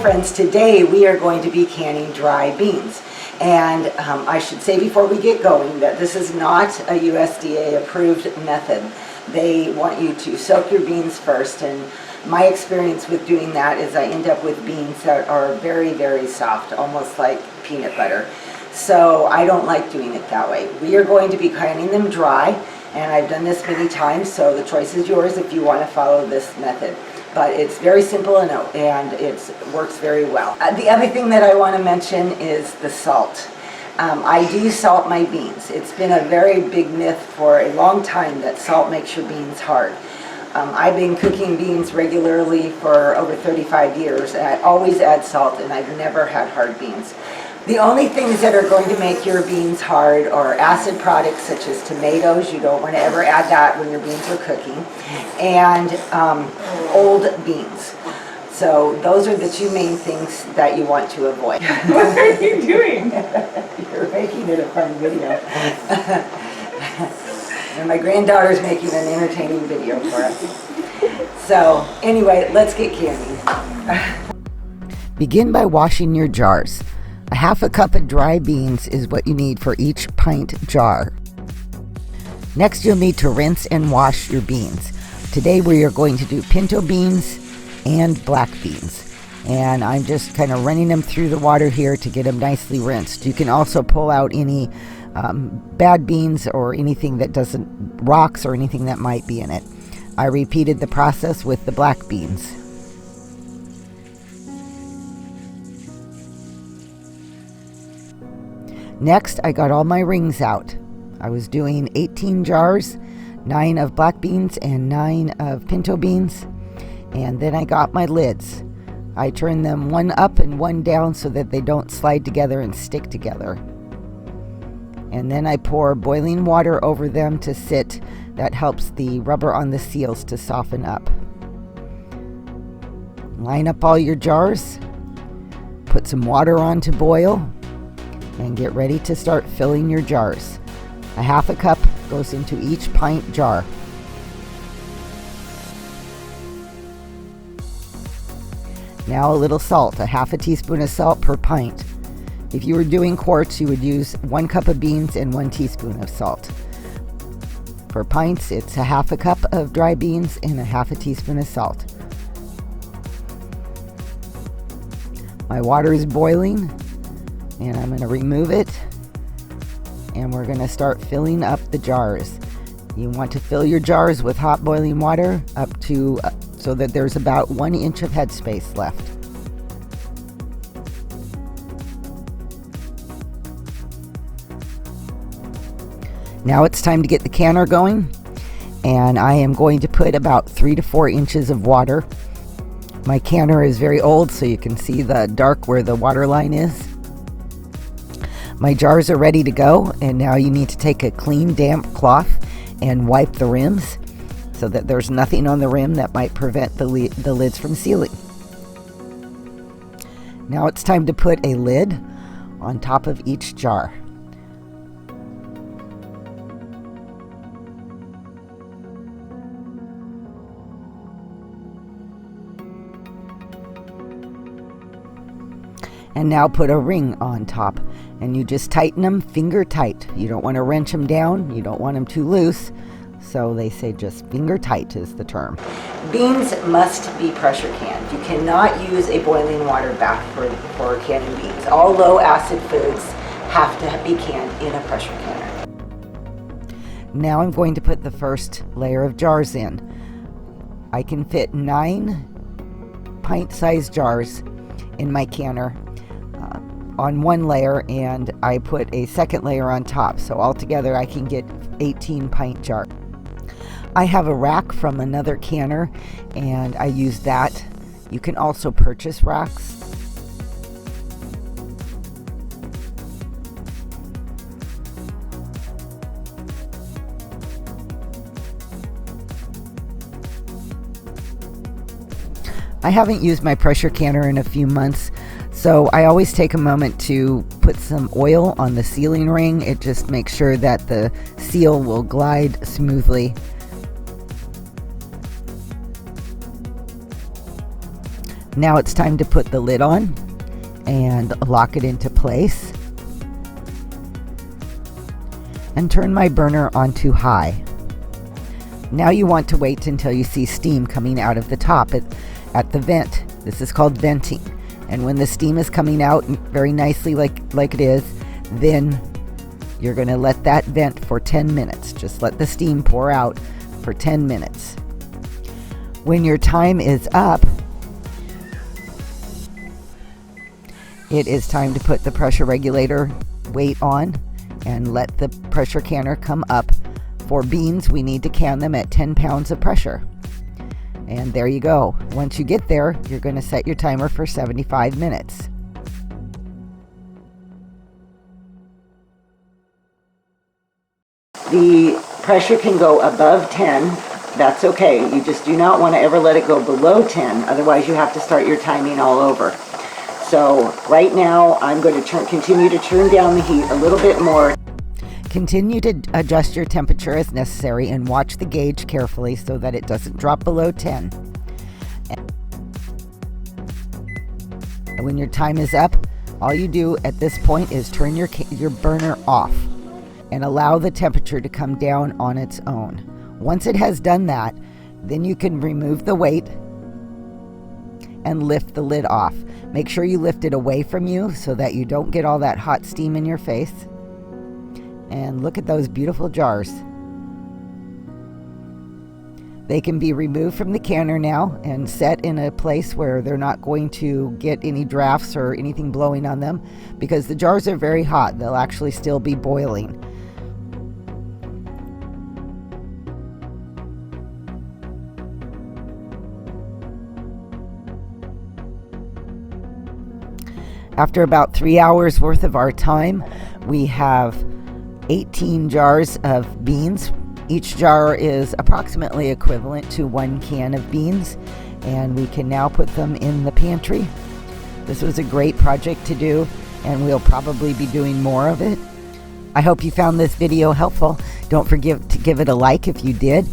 friends, today we are going to be canning dry beans. And I should say before we get going that this is not a USDA approved method. They want you to soak your beans first, and my experience with doing that is I end up with beans that are very, very soft, almost like peanut butter. So I don't like doing it that way. We are going to be canning them dry, and I've done this many times, so the choice is yours if you want to follow this method. But it's very simple and it works very well. The other thing that I want to mention is the salt. I do salt my beans. It's been a very big myth for a long time that salt makes your beans hard. I've been cooking beans regularly for over 35 years, and I always add salt, and I've never had hard beans. The only things that are going to make your beans hard are acid products such as tomatoes. You don't want to ever add that when your beans are cooking. And old beans. So those are the two main things that you want to avoid. What are you doing? You're making it a fun video. And my granddaughter's making an entertaining video for us. So anyway, let's get canning. Begin by washing your jars. A half a cup of dry beans is what you need for each pint jar. Next, you'll need to rinse and wash your beans. Today we are going to do pinto beans and black beans. And I'm just kind of running them through the water here to get them nicely rinsed. You can also pull out any bad beans or anything that rocks or anything that might be in it. I repeated the process with the black beans. Next, I got all my rings out. I was doing 18 jars, 9 of black beans and 9 of pinto beans. And then I got my lids. I turn them one up and one down so that they don't slide together and stick together. And then I pour boiling water over them to sit. That helps the rubber on the seals to soften up. Line up all your jars. Put some water on to boil. And get ready to start filling your jars. A half a cup goes into each pint jar. Now a little salt, a half a teaspoon of salt per pint. If you were doing quarts, you would use 1 cup of beans and 1 teaspoon of salt. For pints, it's a half a cup of dry beans and a half a teaspoon of salt. My water is boiling, and I'm going to remove it, and we're going to start filling up the jars. You want to fill your jars with hot boiling water up to so that there's about 1 inch of headspace left. Now it's time to get the canner going, and I am going to put about 3 to 4 inches of water. My canner is very old, so you can see the dark where the water line is. My jars are ready to go, and now you need to take a clean, damp cloth and wipe the rims so that there's nothing on the rim that might prevent the lids from sealing. Now it's time to put a lid on top of each jar. And now put a ring on top, and you just tighten them finger tight. You don't want to wrench them down, you don't want them too loose, so they say just finger tight is the term. Beans must be pressure canned. You cannot use a boiling water bath for canning beans. All low acid foods have to be canned in a pressure canner. Now I'm going to put the first layer of jars in. I can fit 9 pint-sized jars in my canner on one layer, and I put a second layer on top, so altogether I can get 18 pint jars. I have a rack from another canner, and I use that. You can also purchase racks. I haven't used my pressure canner in a few months, so I always take a moment to put some oil on the sealing ring. It just makes sure that the seal will glide smoothly. Now it's time to put the lid on and lock it into place. And turn my burner onto high. Now you want to wait until you see steam coming out of the top at the vent. This is called venting. And when the steam is coming out very nicely like it is, then you're going to let that vent for 10 minutes. Just let the steam pour out for 10 minutes. When your time is up, it is time to put the pressure regulator weight on and let the pressure canner come up. For beans, we need to can them at 10 pounds of pressure. And there you go. Once you get there, you're going to set your timer for 75 minutes. The pressure can go above 10. That's okay. You just do not want to ever let it go below 10. Otherwise, you have to start your timing all over. So right now, I'm going to continue to turn down the heat a little bit more. Continue to adjust your temperature as necessary and watch the gauge carefully so that it doesn't drop below 10. And when your time is up, all you do at this point is turn your burner off and allow the temperature to come down on its own. Once it has done that, then you can remove the weight and lift the lid off. Make sure you lift it away from you so that you don't get all that hot steam in your face. And look at those beautiful jars. They can be removed from the canner now and set in a place where they're not going to get any drafts or anything blowing on them, because the jars are very hot. They'll actually still be boiling. After about 3 hours worth of our time, we have 18 jars of beans. Each jar is approximately equivalent to 1 can of beans, and we can now put them in the pantry. This was a great project to do, and we'll probably be doing more of it. I hope you found this video helpful. Don't forget to give it a like if you did,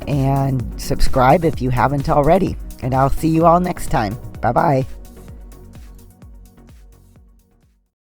and subscribe if you haven't already. And I'll see you all next time. Bye-bye.